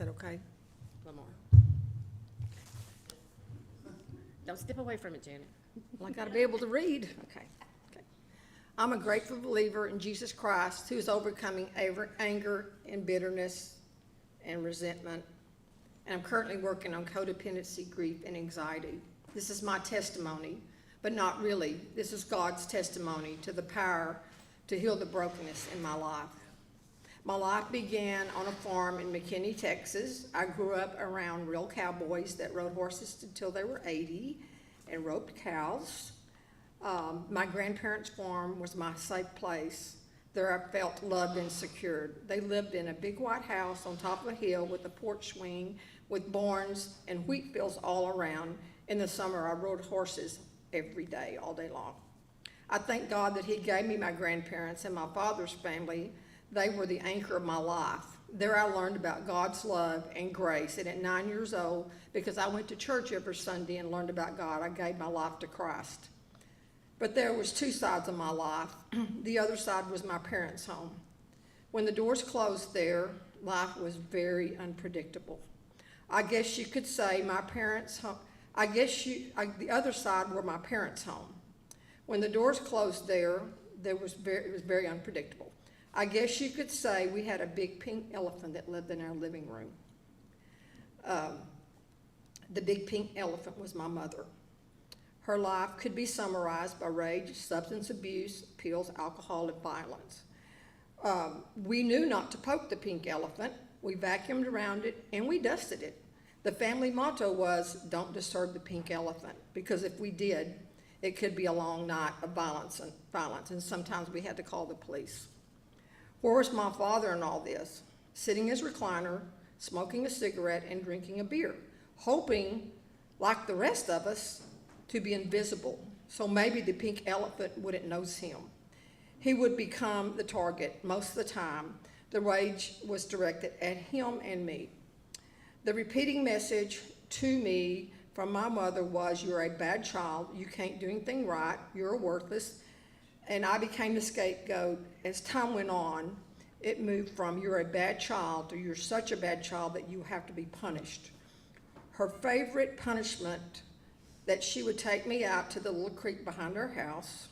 that okay? A little more. Don't step away from it, Janet. Well, I got to be able to read. Okay. Okay. I'm a grateful believer in Jesus Christ who is overcoming anger and bitterness and resentment. And I'm currently working on codependency, grief, and anxiety. This is my testimony, but not really. This is God's testimony to the power to heal the brokenness in my life. My life began on a farm in McKinney, Texas. I grew up around real cowboys that rode horses until they were 80 and roped cows. My grandparents' farm was my safe place. There I felt loved and secured. They lived in a big white house on top of a hill with a porch swing with barns and wheat fields all around. In the summer, I rode horses every day, all day long. I thank God that He gave me my grandparents and my father's family. They were the anchor of my life. There I learned about God's love and grace. And at 9 years old, because I went to church every Sunday and learned about God, I gave my life to Christ. But there was two sides of my life. The other side was my parents' home. When the doors closed there, life was very unpredictable. I guess you could say my parents' home. The other side were my parents' home. When the doors closed there, it was very unpredictable. I guess you could say we had a big pink elephant that lived in our living room. The big pink elephant was my mother. Her life could be summarized by rage, substance abuse, pills, alcohol, and violence. We knew not to poke the pink elephant. We vacuumed around it and we dusted it. The family motto was, don't disturb the pink elephant, because if we did, it could be a long night of violence, and sometimes we had to call the police. Where was my father in all this? Sitting in his recliner, smoking a cigarette and drinking a beer, hoping, like the rest of us, to be invisible, so maybe the pink elephant wouldn't notice him. He would become the target most of the time. The rage was directed at him and me. The repeating message to me from my mother was, you're a bad child, you can't do anything right, you're worthless, and I became the scapegoat. As time went on, it moved from you're a bad child to you're such a bad child that you have to be punished. Her favorite punishment, that she would take me out to the little creek behind our house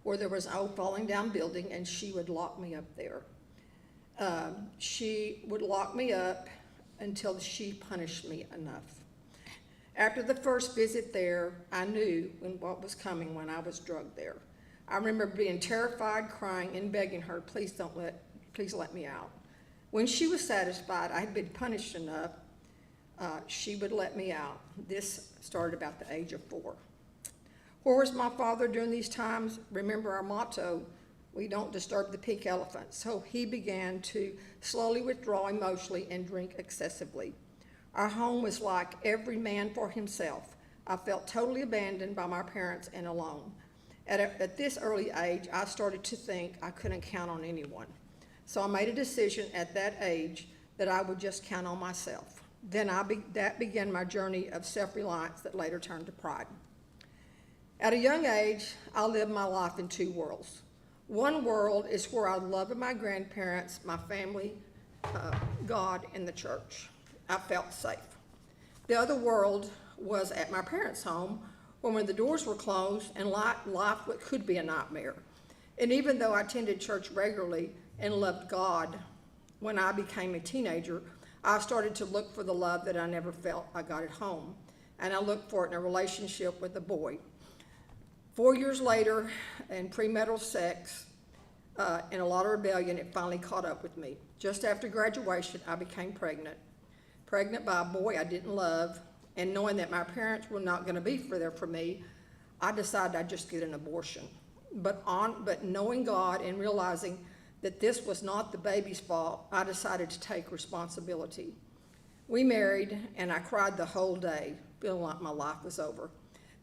where there was an old falling down building, and she would lock me up there. She would lock me up until she punished me enough. After the first visit there, I knew what was coming when I was drugged there. I remember being terrified, crying, and begging her, please let me out. When she was satisfied I had been punished enough, she would let me out. This started about the age of 4. Where was my father during these times? Remember our motto, we don't disturb the pink elephant. So he began to slowly withdraw emotionally and drink excessively. Our home was like every man for himself. I felt totally abandoned by my parents and alone. At this early age, I started to think I couldn't count on anyone. So I made a decision at that age that I would just count on myself. Then that began my journey of self-reliance that later turned to pride. At a young age, I lived my life in 2 worlds. One world is where I loved my grandparents, my family, God, and the church. I felt safe. The other world was at my parents' home, when the doors were closed and life could be a nightmare. And even though I attended church regularly and loved God, when I became a teenager, I started to look for the love that I never felt I got at home. And I looked for it in a relationship with a boy. 4 years later, in premarital sex, and a lot of rebellion, it finally caught up with me. Just after graduation, I became pregnant by a boy I didn't love, and knowing that my parents were not going to be there for me, I decided I'd just get an abortion. But knowing God and realizing that this was not the baby's fault, I decided to take responsibility. We married, and I cried the whole day, feeling like my life was over.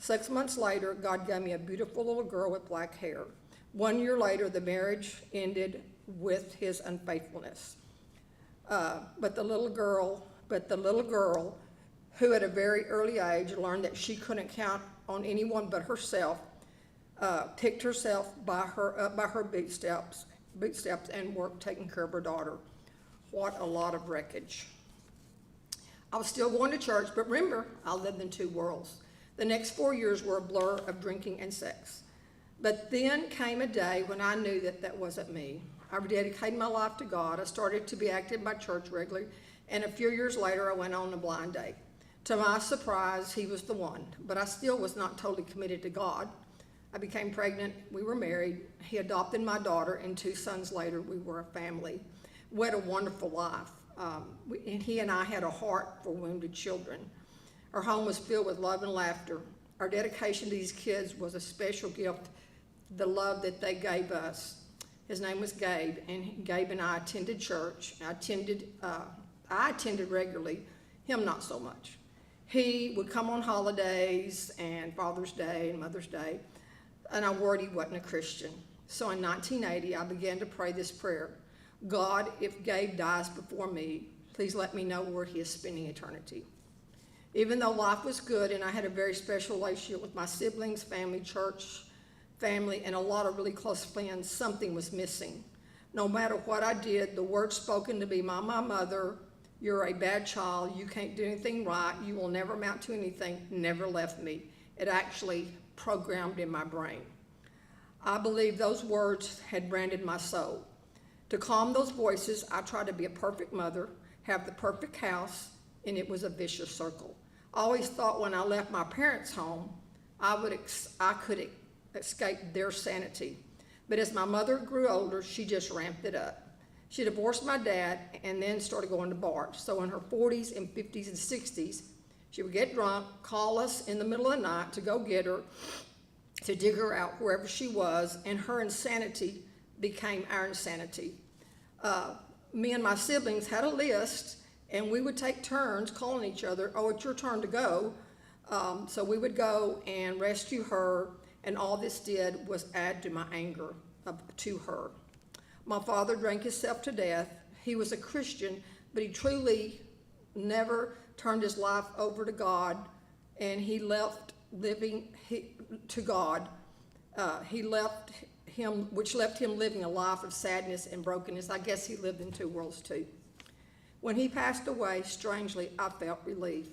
6 months later, God gave me a beautiful little girl with black hair. 1 year later, the marriage ended with his unfaithfulness. But the little girl, who at a very early age learned that she couldn't count on anyone but herself, picked herself by her bootstraps and worked taking care of her daughter. What a lot of wreckage. I was still going to church, but remember, I lived in two worlds. The next 4 years were a blur of drinking and sex. But then came a day when I knew that that wasn't me. I rededicated my life to God. I started to be active in my church regularly, and a few years later, I went on a blind date. To my surprise, he was the one, but I still was not totally committed to God. I became pregnant. We were married. He adopted my daughter, and 2 sons later, we were a family. We had a wonderful life. And he and I had a heart for wounded children. Our home was filled with love and laughter. Our dedication to these kids was a special gift, the love that they gave us. His name was Gabe, and Gabe and I attended church. I attended regularly, him not so much. He would come on holidays and Father's Day and Mother's Day, and I worried he wasn't a Christian. So in 1980, I began to pray this prayer: God, if Gabe dies before me, please let me know where he is spending eternity. Even though life was good and I had a very special relationship with my siblings, family, church, family, and a lot of really close friends, something was missing. No matter what I did, the words spoken to me by my mother, "You're a bad child, you can't do anything right, you will never amount to anything," never left me. It actually programmed in my brain. I believe those words had branded my soul. To calm those voices, I tried to be a perfect mother, have the perfect house, and it was a vicious circle. I always thought when I left my parents' home, I could escape their sanity. But as my mother grew older, she just ramped it up. She divorced my dad and then started going to bars. So in her 40s and 50s and 60s, she would get drunk, call us in the middle of the night to go get her, to dig her out wherever she was, and her insanity became our insanity. Me and my siblings had a list, and we would take turns calling each other, "Oh, it's your turn to go." So we would go and rescue her, and all this did was add to my anger to her. My father drank himself to death. He was a Christian, but he truly never turned his life over to God, and he left living to God. Which left him living a life of sadness and brokenness. I guess he lived in two worlds too. When he passed away, strangely, I felt relief.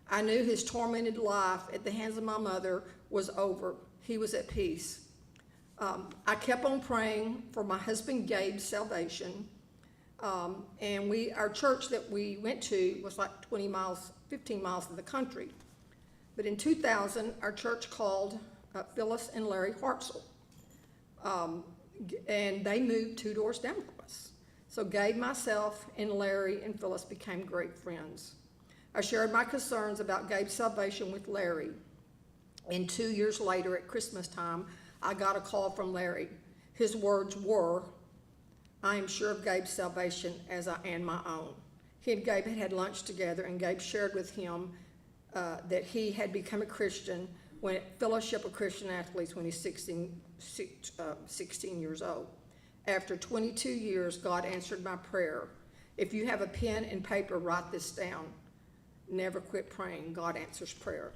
I knew his tormented life at the hands of my mother was over. He was at peace. I kept on praying for my husband Gabe's salvation. And our church that we went to was like 15 miles in the country. But in 2000, our church called Phyllis and Larry Hartzell. And they moved 2 doors down from us. So Gabe, myself, and Larry and Phyllis became great friends. I shared my concerns about Gabe's salvation with Larry. And 2 years later, at Christmas time, I got a call from Larry. His words were, "I am sure of Gabe's salvation as I am my own." He and Gabe had lunch together, and Gabe shared with him that he had become a Christian when at Fellowship of Christian Athletes when he's 16 years old. After 22 years, God answered my prayer. If you have a pen and paper, write this down. Never quit praying. God answers prayer.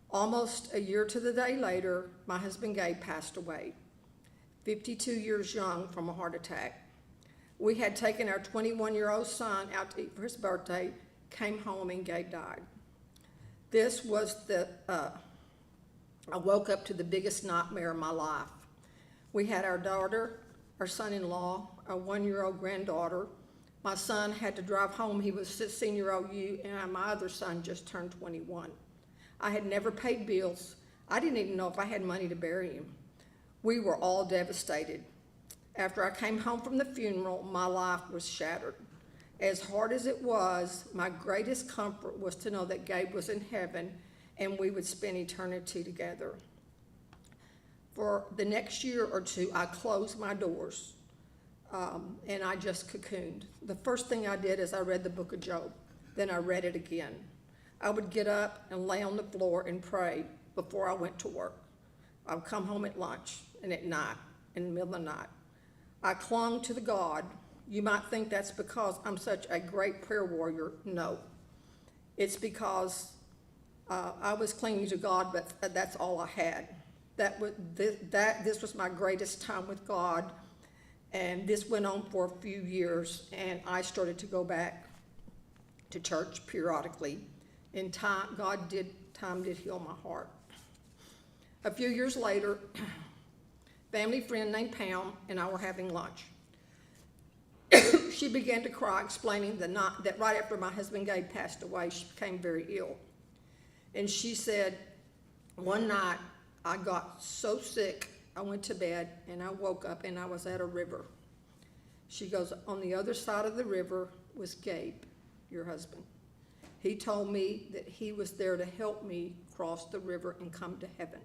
Almost a year to the day later, my husband Gabe passed away, 52 years young from a heart attack. We had taken our 21-year-old son out to eat for his birthday, came home, and Gabe died. This was I woke up to the biggest nightmare of my life. We had our daughter, our son-in-law, our 1-year-old granddaughter. My son had to drive home. He was 16-year-old and my other son just turned 21. I had never paid bills. I didn't even know if I had money to bury him. We were all devastated. After I came home from the funeral, my life was shattered. As hard as it was, my greatest comfort was to know that Gabe was in heaven and we would spend eternity together. For the next year or two, I closed my doors and I just cocooned. The first thing I did is I read the book of Job. Then I read it again. I would get up and lay on the floor and pray before I went to work. I would come home at lunch and at night, in the middle of the night. I clung to the God. You might think that's because I'm such a great prayer warrior. No. It's because I was clinging to God, but that's all I had. This was my greatest time with God, And this went on for a few years, and I started to go back to church periodically. In time, time did heal my heart. A few years later, family friend named Pam and I were having lunch. She began to cry, explaining that right after my husband Gabe passed away, she became very ill. And she said, one night I got so sick, I went to bed and I woke up and I was at a river. She goes, on the other side of the river was Gabe, your husband. He told me that he was there to help me cross the river and come to heaven.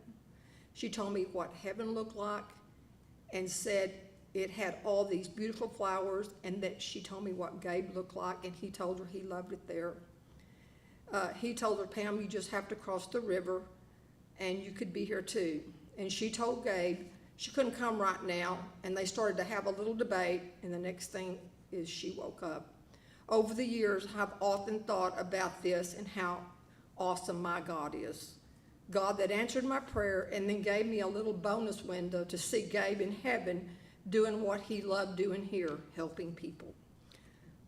She told me what heaven looked like and said it had all these beautiful flowers, and that she told me what Gabe looked like, and he told her he loved it there. He told her, Pam, you just have to cross the river and you could be here too. And she told Gabe she couldn't come right now, and they started to have a little debate, and the next thing is she woke up. Over the years, I've often thought about this and how awesome my God is. God that answered my prayer and then gave me a little bonus window to see Gabe in heaven doing what he loved doing here, helping people.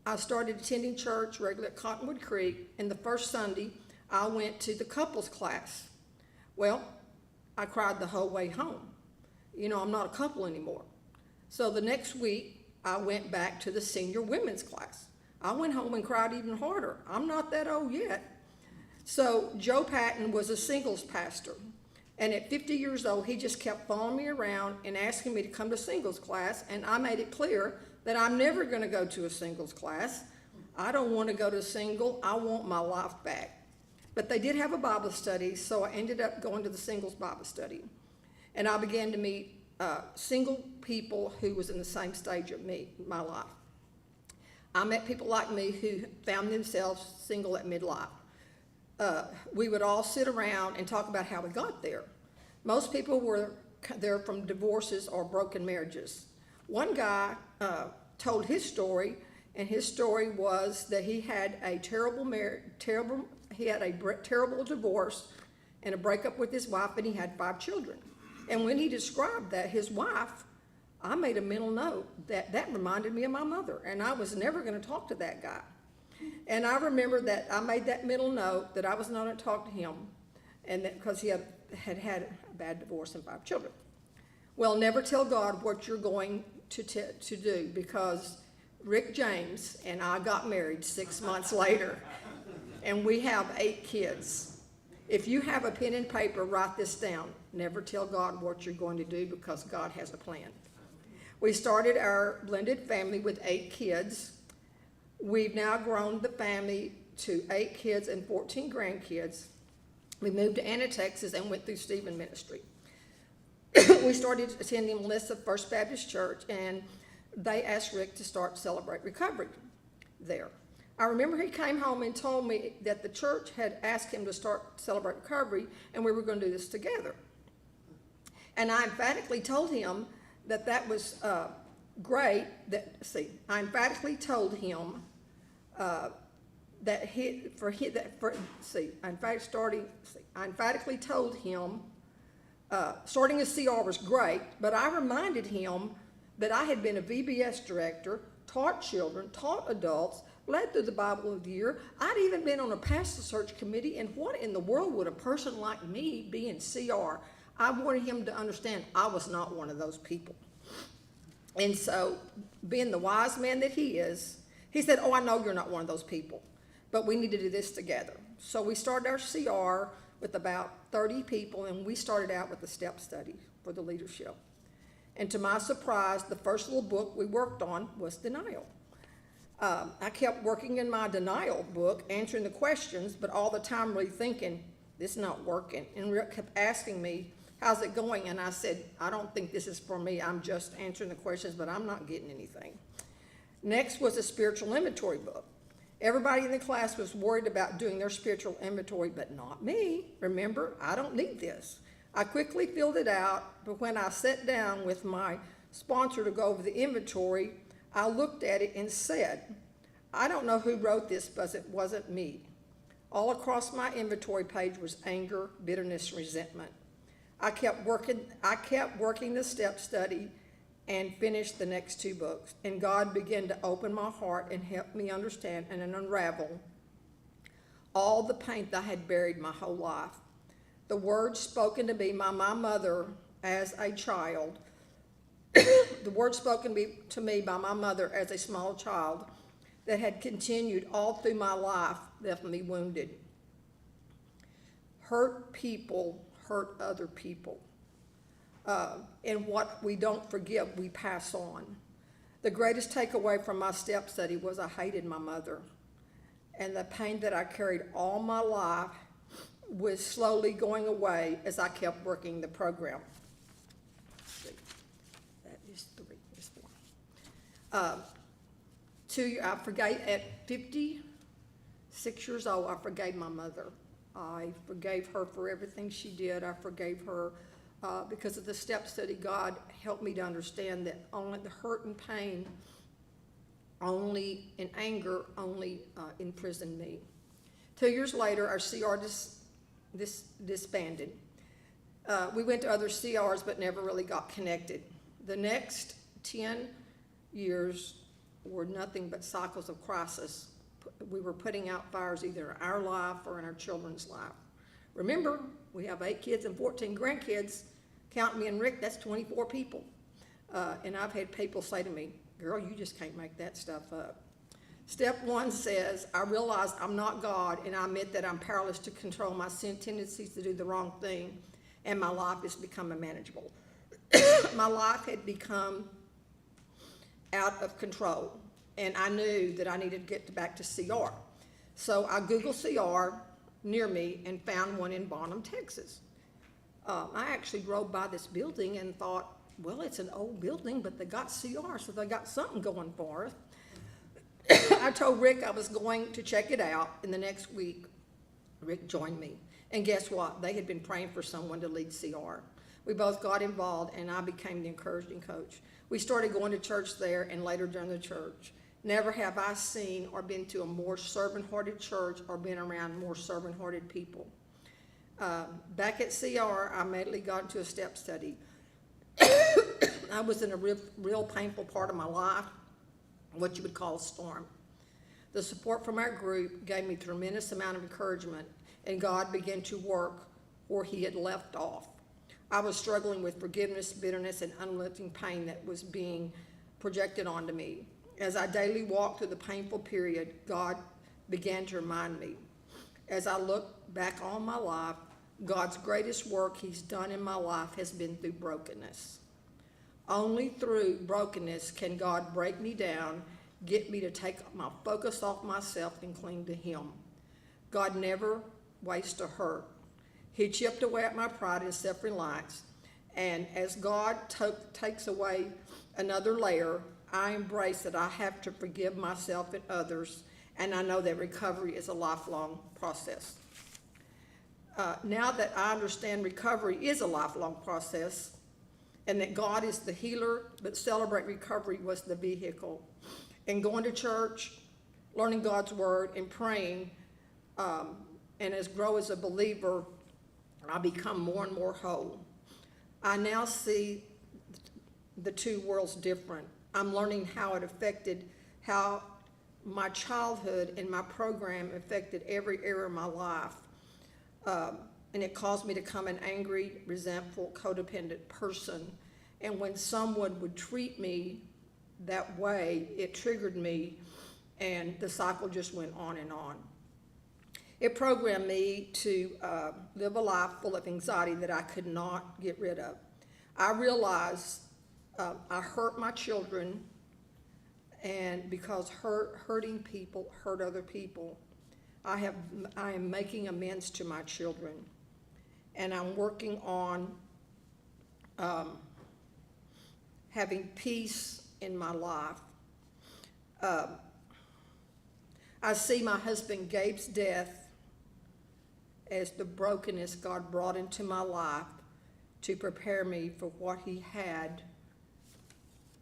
I started attending church regularly at Cottonwood Creek, and the first Sunday I went to the couples class. Well, I cried the whole way home. You know, I'm not a couple anymore. So the next week, I went back to the senior women's class. I went home and cried even harder. I'm not that old yet. So Joe Patton was a singles pastor. And at 50 years old, he just kept following me around and asking me to come to singles class. And I made it clear that I'm never going to go to a singles class. I don't want to go to single. I want my life back. But they did have a Bible study, so I ended up going to the singles Bible study. And I began to meet single people who was in the same stage of me, my life. I met people like me who found themselves single at midlife. We would all sit around and talk about how we got there. Most people were there from divorces or broken marriages. One guy told his story, and his story was that he had a terrible divorce and a breakup with his wife, and he had 5 children. And when he described that, his wife, I made a mental note that reminded me of my mother, and I was never going to talk to that guy. And I remember that I made that mental note that I was not going to talk to him, and that because he had a bad divorce and 5 children. Well, never tell God what you're going to do, because Rick James and I got married 6 months later, and we have 8 kids. If you have a pen and paper, write this down. Never tell God what you're going to do, because God has a plan. We started our blended family with 8 kids. We've now grown the family to 8 kids and 14 grandkids. We moved to Anna, Texas, and went through Stephen Ministry. We started attending Melissa First Baptist Church, and they asked Rick to start Celebrate Recovery there. I remember he came home and told me that the church had asked him to start Celebrate Recovery, and we were going to do this together. And I emphatically told him that was great. I emphatically told him I emphatically told him starting a CR was great, but I reminded him that I had been a VBS director, taught children, taught adults, led through the Bible of the Year. I'd even been on a pastor search committee, and what in the world would a person like me be in CR? I wanted him to understand I was not one of those people. And so, being the wise man that he is, he said, I know you're not one of those people, but we need to do this together. So we started our CR with about 30 people, and we started out with a step study for the leadership. And to my surprise, the first little book we worked on was denial. I kept working in my denial book, answering the questions, but all the time really thinking, this is not working. And Rick kept asking me, how's it going? And I said, I don't think this is for me. I'm just answering the questions, but I'm not getting anything. Next was a spiritual inventory book. Everybody in the class was worried about doing their spiritual inventory, but not me. Remember, I don't need this. I quickly filled it out, but when I sat down with my sponsor to go over the inventory, I looked at it and said, I don't know who wrote this, but it wasn't me. All across my inventory page was anger, bitterness, resentment. I kept working the step study and finished the next 2 books. And God began to open my heart and help me understand and unravel all the pain that I had buried my whole life. The words spoken to me by my mother as a child, the words spoken to me by my mother as a small child that had continued all through my life left me wounded. Hurt people hurt other people. And what we don't forgive, we pass on. The greatest takeaway from my step study was I hated my mother. And the pain that I carried all my life was slowly going away as I kept working the program. That is 3, is 4. 2, I forgave, at 56 years old, I forgave my mother. I forgave her for everything she did. I forgave her because of the step study. God helped me to understand that only the hurt and pain, only in anger, only imprisoned me. 2 years later, our CR disbanded. We went to other CRs but never really got connected. The next 10 years were nothing but cycles of crisis. We were putting out fires either in our life or in our children's life. Remember, we have 8 kids and 14 grandkids. Count me and Rick, that's 24 people. And I've had people say to me, girl, you just can't make that stuff up. Step 1 says, I realize I'm not God, and I admit that I'm powerless to control my sin tendencies to do the wrong thing, and my life has become unmanageable. My life had become out of control, and I knew that I needed to get back to CR. So I Googled CR near me and found one in Bonham, Texas. I actually drove by this building and thought, well, it's an old building, but they got CR, so they got something going for us. I told Rick I was going to check it out, and the next week, Rick joined me. And guess what? They had been praying for someone to lead CR. We both got involved, and I became the encouraging coach. We started going to church there and later during the church. Never have I seen or been to a more servant-hearted church or been around more servant-hearted people. Back at CR, I immediately got into a step study. I was in a real painful part of my life, what you would call a storm. The support from our group gave me a tremendous amount of encouragement, and God began to work where He had left off. I was struggling with forgiveness, bitterness, and unlifting pain that was being projected onto me. As I daily walked through the painful period, God began to remind me. As I look back on my life, God's greatest work He's done in my life has been through brokenness. Only through brokenness can God break me down, get me to take my focus off myself and cling to Him. God never wastes a hurt. He chipped away at my pride and self-reliance, and as God takes away another layer, I embrace that I have to forgive myself and others, and I know that recovery is a lifelong process. Now that I understand recovery is a lifelong process, and that God is the healer, but Celebrate Recovery was the vehicle. And going to church, learning God's word, and praying, and grow as a believer, I become more and more whole. I now see the two worlds different. I'm learning how it affected, how my childhood and my program affected every area of my life. And it caused me to become an angry, resentful, codependent person. And when someone would treat me that way, it triggered me, and the cycle just went on and on. It programmed me to live a life full of anxiety that I could not get rid of. I realized I hurt my children, and because hurting people hurt other people, I am making amends to my children, and I'm working on having peace in my life. I see my husband Gabe's death as the brokenness God brought into my life to prepare me for what He had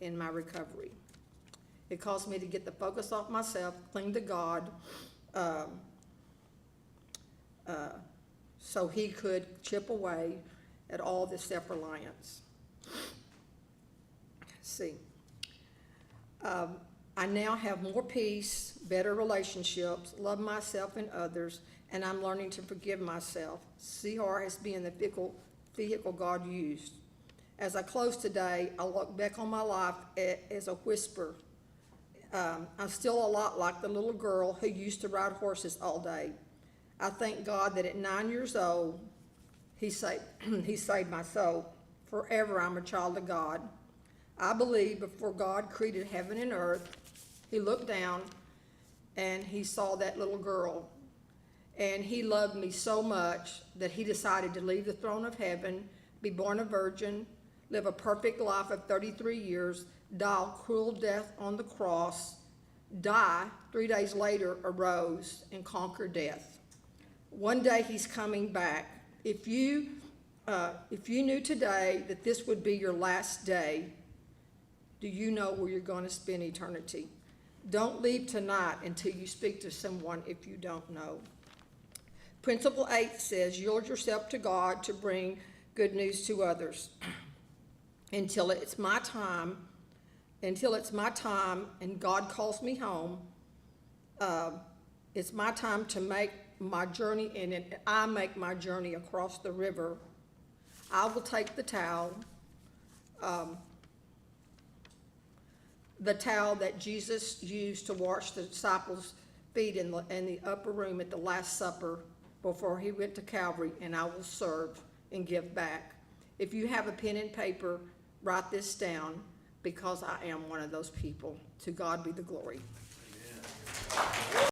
in my recovery. It caused me to get the focus off myself, cling to God, so He could chip away at all this self-reliance. see. I now have more peace, better relationships, love myself and others, and I'm learning to forgive myself. See her as being the vehicle God used. As I close today, I look back on my life as a whisper. I'm still a lot like the little girl who used to ride horses all day. I thank God that at 9 years old, he saved my soul. Forever I'm a child of God. I believe before God created heaven and earth, he looked down and he saw that little girl. And he loved me so much that he decided to leave the throne of heaven, be born a virgin, live a perfect life of 33 years, die a cruel death on the cross, die, 3 days later arose and conquered death. One day he's coming back. If you knew today that this would be your last day, do you know where you're going to spend eternity? Don't leave tonight until you speak to someone if you don't know. Principle 8 says, yield yourself to God to bring good news to others. Until it's my time and God calls me home, it's my time to make my journey, and I make my journey across the river. I will take the towel that Jesus used to wash the disciples' feet in the upper room at the Last Supper before he went to Calvary, and I will serve and give back. If you have a pen and paper, write this down, because I am one of those people. To God be the glory.